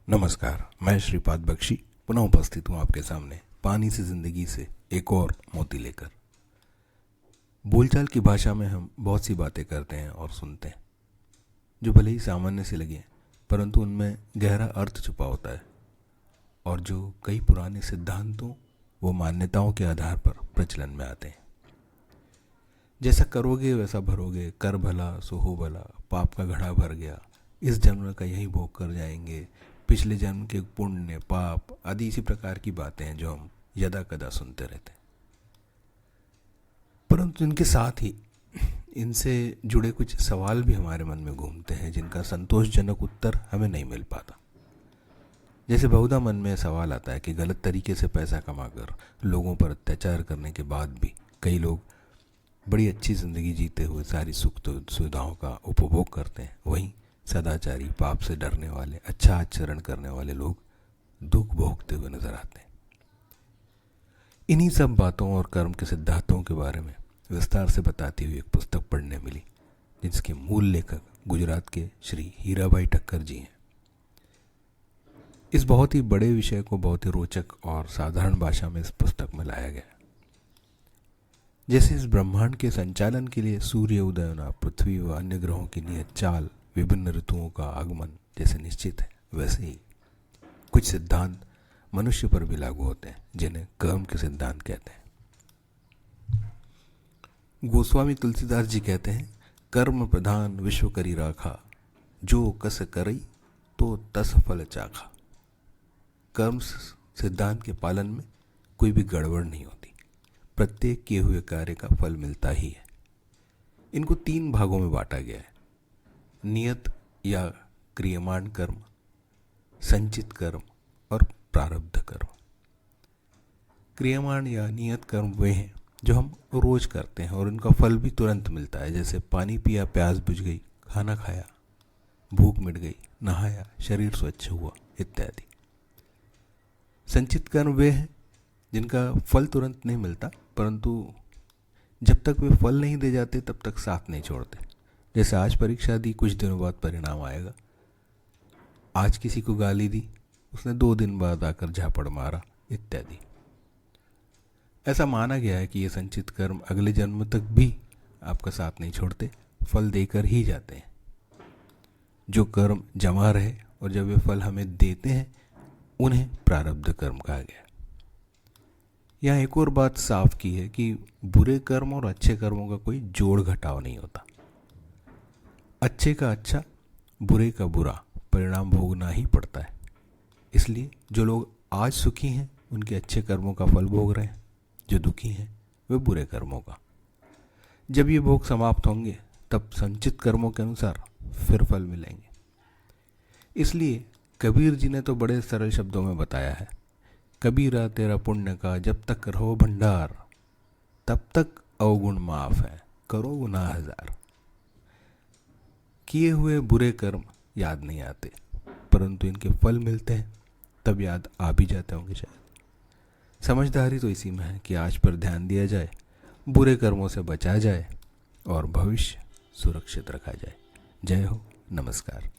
नमस्कार। मैं श्रीपाद बख्शी पुनः उपस्थित हूँ आपके सामने पानी से जिंदगी से एक और मोती लेकर। बोलचाल की भाषा में हम बहुत सी बातें करते हैं और सुनते हैं जो भले ही सामान्य से लगे परंतु उनमें गहरा अर्थ छुपा होता है और जो कई पुराने सिद्धांतों व मान्यताओं के आधार पर प्रचलन में आते हैं। जैसा करोगे वैसा भरोगे, कर भला सो हो भला, पाप का घड़ा भर गया, इस जन्म का यही भोग कर जाएंगे, पिछले जन्म के पुण्य पाप आदि इसी प्रकार की बातें हैं जो हम यदा कदा सुनते रहते हैं। परंतु इनके साथ ही इनसे जुड़े कुछ सवाल भी हमारे मन में घूमते हैं जिनका संतोषजनक उत्तर हमें नहीं मिल पाता। जैसे बहुधा मन में सवाल आता है कि गलत तरीके से पैसा कमाकर लोगों पर अत्याचार करने के बाद भी कई लोग बड़ी अच्छी ज़िंदगी जीते हुए सारी सुख सुविधाओं का उपभोग करते हैं, वहीं सदाचारी पाप से डरने वाले अच्छा आचरण करने वाले लोग दुख भोगते हुए नजर आते हैं। इन्हीं सब बातों और कर्म के सिद्धांतों के बारे में विस्तार से बताती हुई एक पुस्तक पढ़ने मिली जिसके मूल लेखक गुजरात के श्री हीराभाई ठक्कर जी हैं। इस बहुत ही बड़े विषय को बहुत ही रोचक और साधारण भाषा में इस पुस्तक में लाया गया। जैसे इस ब्रह्मांड के संचालन के लिए सूर्य उदय होना, पृथ्वी व अन्य ग्रहों की नियत चाल, विभिन्न ऋतुओं का आगमन जैसे निश्चित है, वैसे ही कुछ सिद्धांत मनुष्य पर भी लागू होते हैं जिन्हें कर्म के सिद्धांत कहते हैं। गोस्वामी तुलसीदास जी कहते हैं, कर्म प्रधान विश्व करी राखा, जो कस करई तो तस फल चाखा। कर्म सिद्धांत के पालन में कोई भी गड़बड़ नहीं होती, प्रत्येक किए हुए कार्य का फल मिलता ही है। इनको 3 भागों में बांटा गया है: नियत या क्रियमाण कर्म, संचित कर्म और प्रारब्ध कर्म। क्रियमाण या नियत कर्म वे हैं जो हम रोज करते हैं और उनका फल भी तुरंत मिलता है, जैसे पानी पिया प्यास बुझ गई, खाना खाया भूख मिट गई, नहाया शरीर स्वच्छ हुआ इत्यादि। संचित कर्म वे हैं जिनका फल तुरंत नहीं मिलता परंतु जब तक वे फल नहीं दे जाते तब तक साथ नहीं छोड़ते। जैसे आज परीक्षा दी, कुछ दिनों बाद परिणाम आएगा। आज किसी को गाली दी, उसने 2 दिन बाद आकर झापड़ मारा इत्यादि। ऐसा माना गया है कि ये संचित कर्म अगले जन्म तक भी आपका साथ नहीं छोड़ते, फल देकर ही जाते हैं। जो कर्म जमा रहे और जब वे फल हमें देते हैं उन्हें प्रारब्ध कर्म कहा गया। यहाँ एक और बात साफ की है कि बुरे कर्म और अच्छे कर्मों का कोई जोड़ घटाव नहीं होता। अच्छे का अच्छा, बुरे का बुरा परिणाम भोगना ही पड़ता है। इसलिए जो लोग आज सुखी हैं उनके अच्छे कर्मों का फल भोग रहे हैं, जो दुखी हैं वे बुरे कर्मों का। जब ये भोग समाप्त होंगे तब संचित कर्मों के अनुसार फिर फल मिलेंगे। इसलिए कबीर जी ने तो बड़े सरल शब्दों में बताया है, कबीरा तेरा पुण्य का जब तक रहो भंडार, तब तक अवगुण माफ है, करो गुनाह 1000। किए हुए बुरे कर्म याद नहीं आते परंतु इनके फल मिलते हैं तब याद आ भी जाते होंगे शायद। समझदारी तो इसी में है कि आज पर ध्यान दिया जाए, बुरे कर्मों से बचा जाए और भविष्य सुरक्षित रखा जाए। जय हो, नमस्कार।